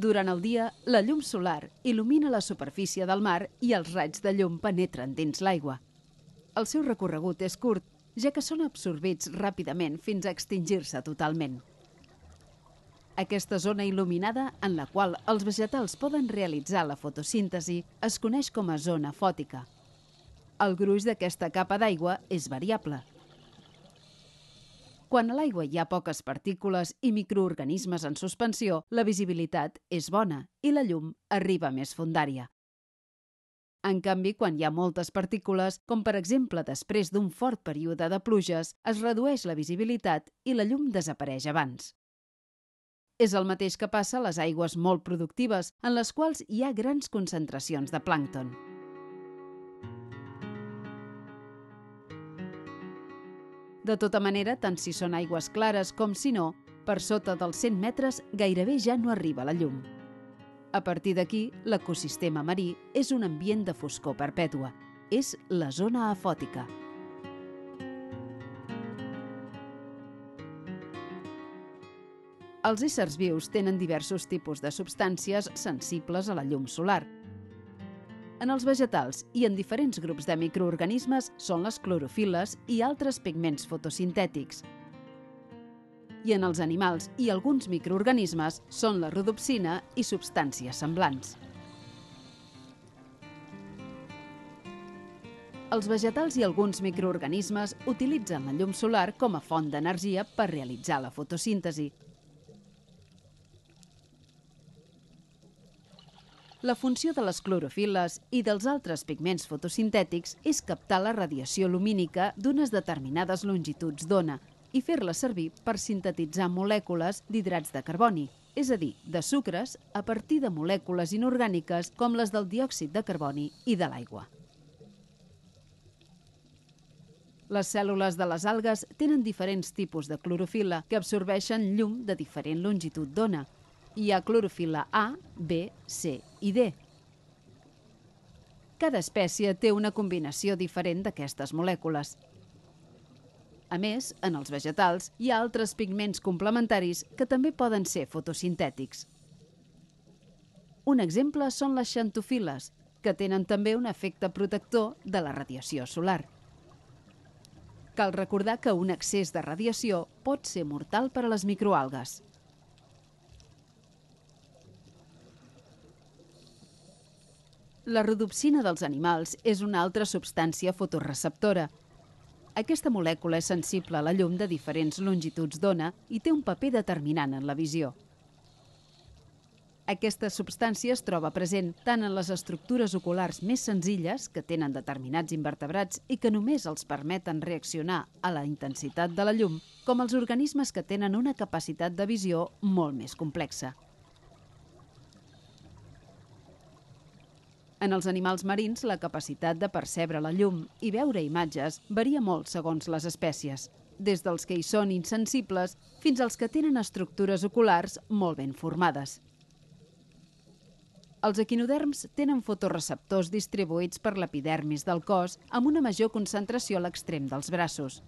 Durant el dia, la llum solar il·lumina la superfície del mar i els raigs de llum penetren dins l'aigua. El seu recorregut és curt, ja que són absorbits ràpidament fins a extingir-se totalment. Aquesta zona il·luminada, en la qual els vegetals poden realitzar la fotosíntesi, es coneix com a zona fòtica. El gruix d'aquesta capa d'aigua és variable. Quan a l'aigua hi ha poques partícules i microorganismes en suspensió, la visibilitat és bona i la llum arriba més fondària. En canvi, quan hi ha moltes partícules, com per exemple després d'un fort període de pluges, es redueix la visibilitat i la llum desapareix abans. És el mateix que passa a les aigües molt productives, en les quals hi ha grans concentracions de plàncton. De tota manera, tant si són aigües clares com si no, per sota dels 100 metres gairebé ja no arriba la llum. A partir d'aquí, l'ecosistema marí és un ambient de foscor perpètua. És la zona afòtica. Els éssers vius tenen diversos tipus de substàncies sensibles a la llum solar. En els vegetals i en diferents grups de microorganismes són les clorofiles i altres pigments fotosintètics. I en els animals i alguns microorganismes són la rodopsina i substàncies semblants. Els vegetals i alguns microorganismes utilitzen la llum solar com a font d'energia per realitzar la fotosíntesi. La funció de les clorofiles i dels altres pigments fotosintètics és captar la radiació lumínica d'unes determinades longituds d'ona i fer-la servir per sintetitzar molècules d'hidrats de carboni, és a dir, de sucres a partir de molècules inorgàniques com les del diòxid de carboni i de l'aigua. Les cèl·lules de les algues tenen diferents tipus de clorofil·la que absorbeixen llum de diferent longitud d'ona. Hi ha clorofil·la A, B, C i D. Cada espècie té una combinació diferent d'aquestes molècules. A més, en els vegetals hi ha altres pigments complementaris que també poden ser fotosintètics. Un exemple són les xantofil·les, que tenen també un efecte protector de la radiació solar. Cal recordar que un excés de radiació pot ser mortal per a les microalgues. La rodopsina dels animals és una altra substància fotoreceptora. Aquesta molècula és sensible a la llum de diferents longituds d'ona i té un paper determinant en la visió. Aquesta substància es troba present tant en les estructures oculars més senzilles, que tenen determinats invertebrats i que només els permeten reaccionar a la intensitat de la llum, com els organismes que tenen una capacitat de visió molt més complexa. En els animals marins, la capacitat de percebre la llum i veure imatges varia molt segons les espècies, des dels que hi són insensibles fins als que tenen estructures oculars molt ben formades. Els equinoderms tenen fotoreceptors distribuïts per l'epidermis del cos amb una major concentració a l'extrem dels braços.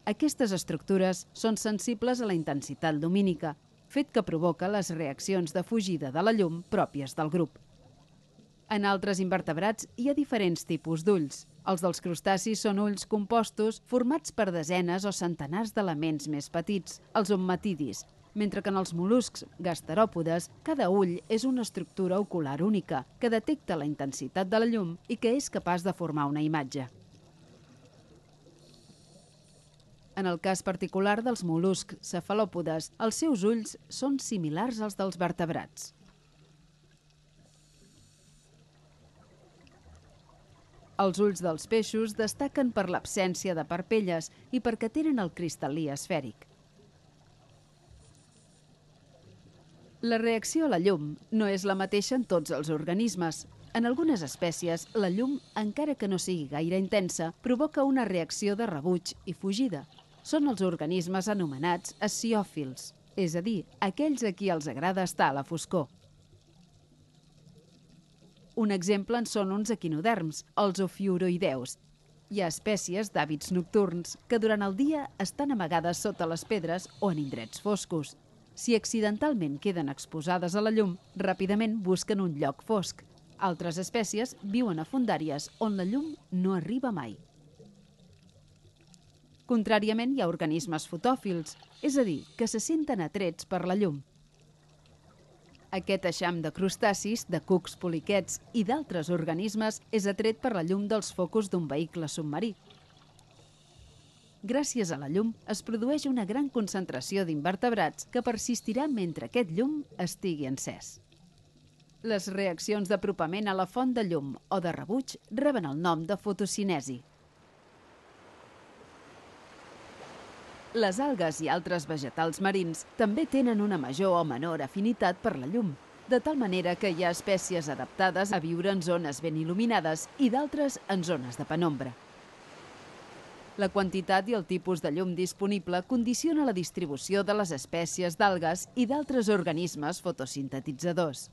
Aquestes estructures són sensibles a la intensitat lumínica, fet que provoca les reaccions de fugida de la llum pròpies del grup. En altres invertebrats hi ha diferents tipus d'ulls. Els dels crustacis són ulls compostos formats per desenes o centenars d'elements més petits, els ommatidis, mentre que en els mol·luscs gasteròpodes cada ull és una estructura ocular única que detecta la intensitat de la llum i que és capaç de formar una imatge. En el cas particular dels mol·luscs cefalòpodes, els seus ulls són similars als dels vertebrats. Els ulls dels peixos destaquen per l'absència de parpelles i perquè tenen el cristal·lí esfèric. La reacció a la llum no és la mateixa en tots els organismes. En algunes espècies, la llum, encara que no sigui gaire intensa, provoca una reacció de rebuig i fugida. Són els organismes anomenats esciòfils, és a dir, aquells a qui els agrada estar a la foscor. Un exemple en són uns equinoderms, els ofiuroïdeus. Hi ha espècies d'hàbits nocturns que durant el dia estan amagades sota les pedres o en indrets foscos. Si accidentalment queden exposades a la llum, ràpidament busquen un lloc fosc. Altres espècies viuen a fondàries on la llum no arriba mai. Contràriament, hi ha organismes fotòfils, és a dir, que se senten atrets per la llum. Aquest eixam de crustacis, de cucs, poliquets i d'altres organismes és atret per la llum dels focus d'un vehicle submarí. Gràcies a la llum es produeix una gran concentració d'invertebrats que persistirà mentre aquest llum estigui encès. Les reaccions d'apropament a la font de llum o de rebuig reben el nom de fotocinesi. Les algues i altres vegetals marins també tenen una major o menor afinitat per la llum, de tal manera que hi ha espècies adaptades a viure en zones ben il·luminades i d'altres en zones de penombra. La quantitat i el tipus de llum disponible condiciona la distribució de les espècies d'algues i d'altres organismes fotosintetitzadors.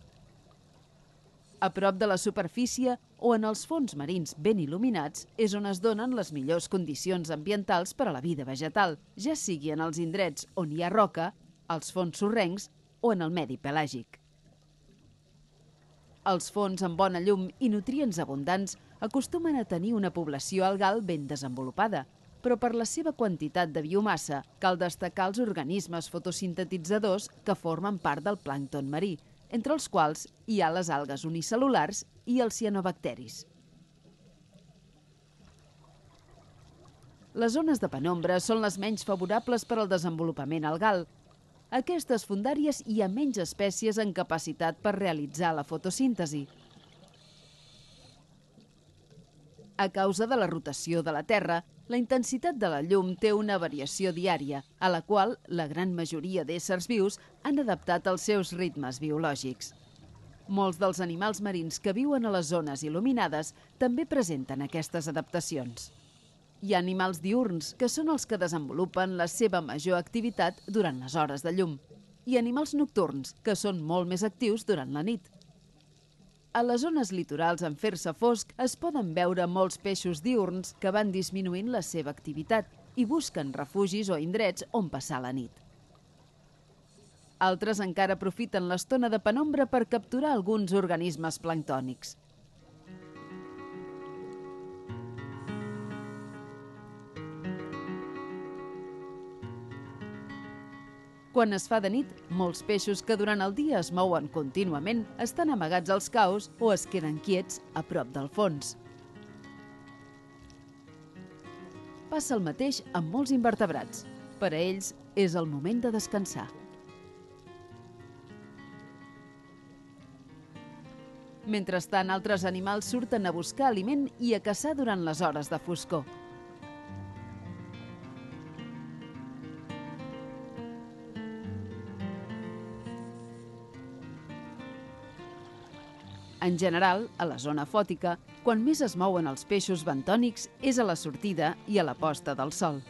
A prop de la superfície o en els fons marins ben il·luminats és on es donen les millors condicions ambientals per a la vida vegetal, ja sigui en els indrets on hi ha roca, als fons sorrencs o en el medi pelàgic. Els fons amb bona llum i nutrients abundants acostumen a tenir una població algal ben desenvolupada, però per la seva quantitat de biomassa cal destacar els organismes fotosintetitzadors que formen part del plàncton marí, entre els quals hi ha les algues unicel·lulars i els cianobacteris. Les zones de penombra són les menys favorables per al desenvolupament algal. A aquestes fondàries hi ha menys espècies en capacitat per realitzar la fotosíntesi. A causa de la rotació de la Terra, la intensitat de la llum té una variació diària, a la qual la gran majoria d'éssers vius han adaptat els seus ritmes biològics. Molts dels animals marins que viuen a les zones il·luminades també presenten aquestes adaptacions. Hi ha animals diürns, que són els que desenvolupen la seva major activitat durant les hores de llum, i animals nocturns, que són molt més actius durant la nit. A les zones litorals en fer-se fosc es poden veure molts peixos diürns que van disminuint la seva activitat i busquen refugis o indrets on passar la nit. Altres encara aprofiten l'estona de penombra per capturar alguns organismes planctònics. Quan es fa de nit, molts peixos que durant el dia es mouen contínuament estan amagats als caus o es queden quiets a prop del fons. Passa el mateix amb molts invertebrats. Per a ells és el moment de descansar. Mentrestant, altres animals surten a buscar aliment i a caçar durant les hores de foscor. En general, a la zona fòtica, quan més es mouen els peixos bentònics és a la sortida i a la posta del sol.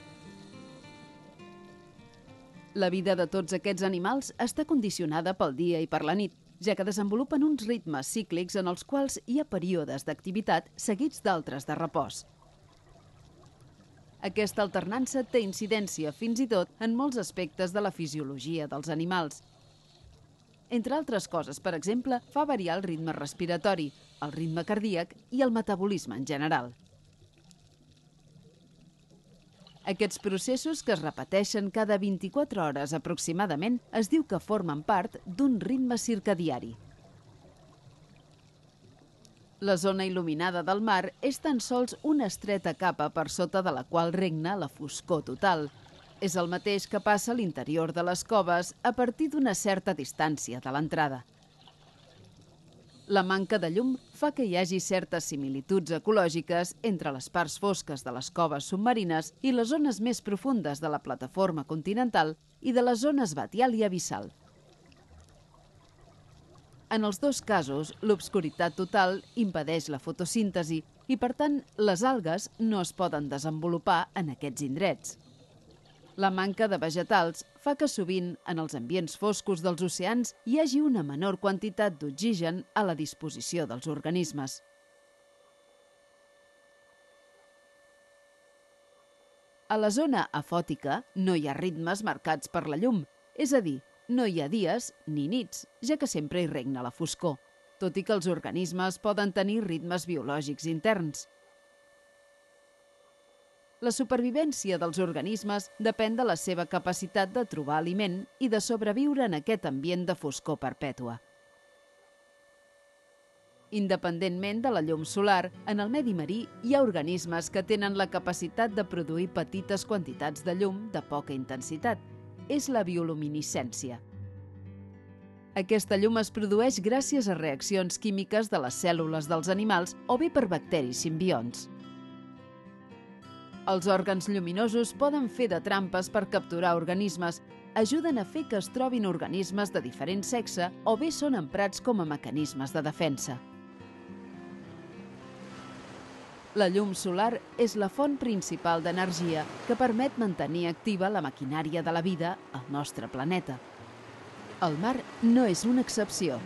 La vida de tots aquests animals està condicionada pel dia i per la nit, ja que desenvolupen uns ritmes cíclics en els quals hi ha períodes d'activitat seguits d'altres de repòs. Aquesta alternança té incidència fins i tot en molts aspectes de la fisiologia dels animals. Entre altres coses, per exemple, fa variar el ritme respiratori, el ritme cardíac i el metabolisme en general. Aquests processos, que es repeteixen cada 24 hores aproximadament, es diu que formen part d'un ritme circadiari. La zona il·luminada del mar és tan sols una estreta capa per sota de la qual regna la foscor total. És el mateix que passa a l'interior de les coves a partir d'una certa distància de l'entrada. La manca de llum fa que hi hagi certes similituds ecològiques entre les parts fosques de les coves submarines i les zones més profundes de la plataforma continental i de les zones batial i abissal. En els dos casos, l'obscuritat total impedeix la fotosíntesi i, per tant, les algues no es poden desenvolupar en aquests indrets. La manca de vegetals fa que sovint, en els ambients foscos dels oceans, hi hagi una menor quantitat d'oxigen a la disposició dels organismes. A la zona afòtica no hi ha ritmes marcats per la llum, és a dir, No hi ha dies ni nits, ja que sempre hi regna la foscor, tot i que els organismes poden tenir ritmes biològics interns. La supervivència dels organismes depèn de la seva capacitat de trobar aliment i de sobreviure en aquest ambient de foscor perpètua. Independentment de la llum solar, en el medi marí hi ha organismes que tenen la capacitat de produir petites quantitats de llum de poca intensitat. És la bioluminescència. Aquesta llum es produeix gràcies a reaccions químiques de les cèl·lules dels animals o bé per bacteris simbionts. Els òrgans lluminosos poden fer de trampes per capturar organismes, ajuden a fer que es trobin organismes de diferent sexe o bé són emprats com a mecanismes de defensa. La llum solar és la font principal d'energia que permet mantenir activa la maquinària de la vida al nostre planeta. El mar no és una excepció.